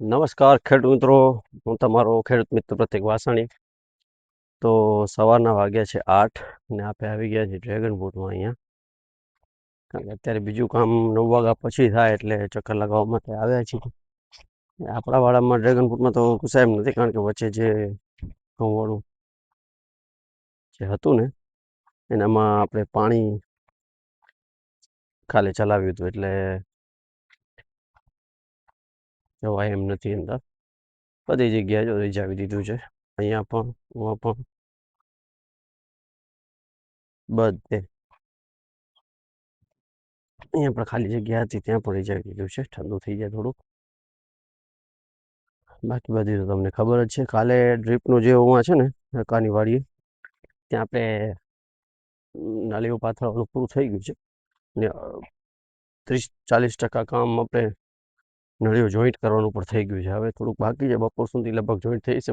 નમસ્કાર ખેડૂત મિત્રો, હું તમારો ખેડૂત મિત્ર પ્રતિક વાસાણી. તો સવારના વાગ્યા છે 8 ને આપણે આવી ગયા છીએ ડ્રેગન ફ્રૂટમાં અહીંયા. કારણ કે અત્યારે બીજું કામ 9 વાગ્યા પછી થાય એટલે ચક્કર લગાવવા માટે આવ્યા છીએ. આપણા વાડામાં ડ્રેગન ફ્રૂટમાં તો કુસાય એમ નથી, કારણ કે વચ્ચે જે ઘઉંવાળું જે હતું ને એનામાં આપણે પાણી ખાલી ચલાવ્યું હતું, એટલે જવાય એમ નથી અંદર. બધી જગ્યાએ જો રીઝાવી દીધું છે, અહીંયા પણ ઉમાં પણ બધે. અહીંયા પણ ખાલી જગ્યા હતી ત્યાં પણ રીઝાવી દીધું છે, ઠંડુ થઈ જાય થોડુંક. બાકી બધી તો તમને ખબર જ છે. કાલે ડ્રીપનું જે ઉમાં છે ને કાની વાડીએ, ત્યાં આપણે નાલીઓ પાથરવાનું પૂરું થઈ ગયું છે ને 30-40% કામ આપણે નળીઓ જોઈન્ટ કરવાનું પણ થઈ ગયું છે. હવે થોડુંક બાકી છે, બપોર સુધી લગભગ જોઈન્ટ થઈ છે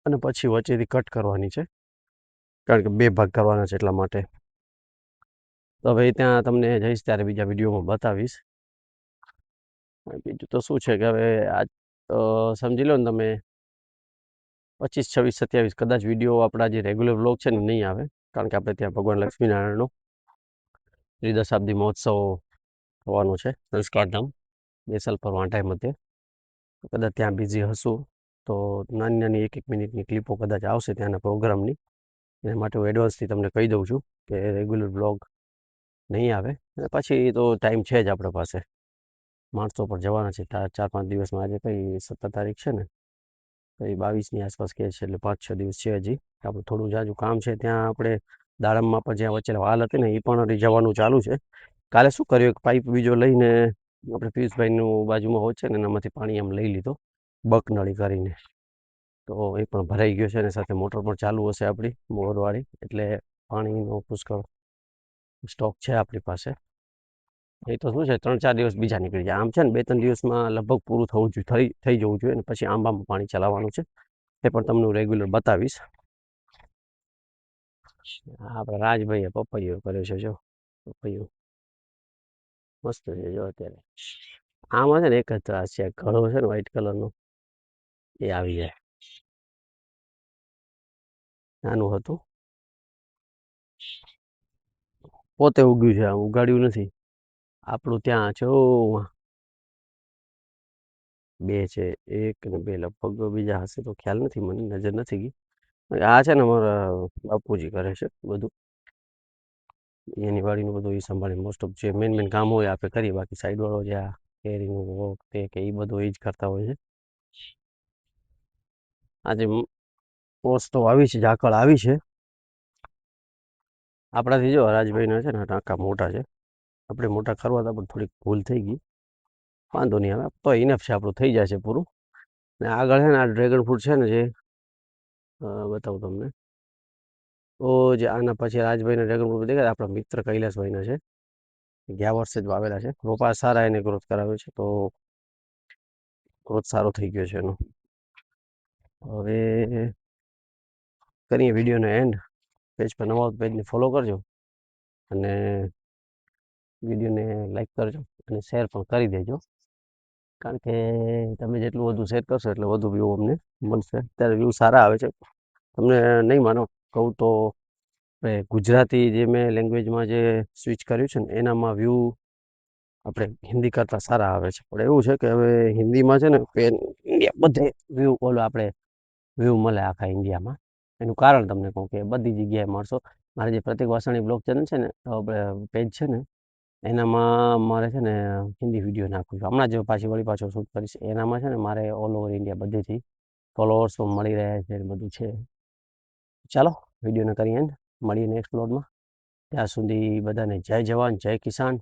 અને પછી વચ્ચેથી કટ કરવાની છે, કારણ કે 2 ભાગ કરવાના છે એટલા માટે. તો હવે ત્યાં તમને જઈશ ત્યારે બીજા વિડીયોમાં બતાવીશ. બીજું તો શું છે કે હવે આજ સમજી લો ને તમે 25, 26, 27 કદાચ વિડીયો આપણા જે રેગ્યુલર વ્લોગ છે ને નહીં આવે, કારણ કે આપણે ત્યાં ભગવાન લક્ષ્મીનારાયણનો ત્રિદશાબ્દી મહોત્સવ થવાનો છે સંસ્કારધામ બેસલપર વાંઢાઈ મધ્યે. કદાચ ત્યાં બિઝી હશું તો નાની નાની 1-1 મિનિટની ક્લિપો કદાચ આવશે ત્યાંના પ્રોગ્રામની. એના માટે હું એડવાન્સથી તમને કહી દઉં છું કે રેગ્યુલર વ્લોગ નહીં આવે. અને પછી તો ટાઈમ છે જ આપણા પાસે, માણસો પર જવાના છે 4-5 દિવસમાં. આજે કઈ 17 તારીખ છે ને, કઈ 22ની આસપાસ કહે છે, એટલે 5-6 દિવસ છે હજી. આપણે થોડું જાજુ કામ છે ત્યાં. આપણે દાડમમાં પણ જ્યાં વચ્ચે વાલ હતી ને એ પણ રીઝવવાનું ચાલુ છે. કાલે શું કર્યું, એક પાઇપ બીજો લઈને આપણે પિયુષભાઈનું બાજુમાં હોય છે ને એનામાંથી પાણી આમ લઈ લીધો બકનળી કરીને, તો એ પણ ભરાઈ ગયો છે અને સાથે મોટર પણ ચાલુ હશે આપણી બોરવાળી, એટલે પાણીનો પુષ્કળ સ્ટોક છે આપણી પાસે. એ તો શું છે 3-4 દિવસ બીજા નીકળી જાય. આમ છે ને 2-3 દિવસમાં લગભગ પૂરું થઈ જવું જોઈએ, અને પછી આંબામાં પાણી ચલાવવાનું છે. એ પણ તમને હું રેગ્યુલર બતાવીશ. આપણે રાજભાઈએ પપૈયો કર્યો છે, જો પપૈયો મસ્ત છે. જો અત્યારે આમાં છે ને એક જ ત્રાસ છે, ઘડો છે ને વ્હાઈટ કલરનો એ આવી જાય. નાનું હતું, પોતે ઉગ્યું છે, આમ ઉગાડ્યું નથી. આપણું ત્યાં છે 2 છે, 1 ને 2 લગભગ. બીજા હશે તો ખ્યાલ નથી, મને નજર નથી ગઈ. આ છે ને અમારા બાપુજી કરે છે બધું, એની વાડીનું બધું એ સંભાળે. મોસ્ટ ઓફ જે મેન કામ હોય આપણે કરીએ, બાકી સાઈડવાળો જે આ કેરીનું વોક તે કે એ બધું એ જ કરતા હોય છે. આજે પોસ્ટ તો આવી છે, ઝાકળ આવી છે. આપણાથી જો રાજભાઈના છે ને ટાંકા મોટા છે, આપણે મોટા કરવા હતા પણ થોડીક ભૂલ થઈ ગઈ. વાંધો નહીં, હવે તો ઇનફ છે, આપણું થઈ જશે પૂરું. ને આગળ છે ને આ ડ્રેગન ફ્રૂટ છે ને, જે બતાવું તમને. તો જે આના પછી રાજભાઈના ડ્રેગન ફ્રૂટ દેખાય, આપણા મિત્ર કૈલાસભાઈના છે, ગયા વર્ષે જ વાવેલા છે. રોપા સારા એને ગ્રોથ કરાવે છે, તો ગ્રોથ સારો થઈ ગયો છે એનો. હવે કરીએ વિડીયોનો એન્ડ. પેજ પર નવા પેજને ફોલો કરજો અને વિડીયોને લાઈક કરજો અને શેર પણ કરી દેજો, કારણ કે તમે જેટલું વધુ શેર કરશો એટલે વધુ વ્યૂ અમને મળશે. અત્યારે વ્યૂ સારા આવે છે, તમને નહીં માનો કહું તો. ગુજરાતી જે મેં લેંગ્વેજમાં જે સ્વિચ કર્યું છે ને એનામાં વ્યૂ આપણે હિન્દી કરતાં સારા આવે છે. પણ એવું છે કે હવે હિન્દીમાં છે ને પેન ઇન્ડિયા બધે વ્યૂ આપણે વ્યૂ મળે આખા ઇન્ડિયામાં. એનું કારણ તમને કહું કે બધી જગ્યાએ મળશો. મારે જે પ્રતિક વાસાણી બ્લોગ ચેનલ છે ને, પેજ છે ને, એનામાં મારે છે ને હિન્દી વિડીયો નાખું છું. હમણાં જ વળી પાછો શૂટ કરીશ. એનામાં છે ને મારે ઓલ ઓવર ઇન્ડિયા બધેથી ફોલોઅર્સ પણ મળી રહ્યા છે, બધું છે. ચાલો વિડીયોને કરીએ એન્ડ, મળીએ નેક્સ્ટ બ્લોગમાં. ત્યાં સુધી બધાને જય જવાન, જય કિસાન.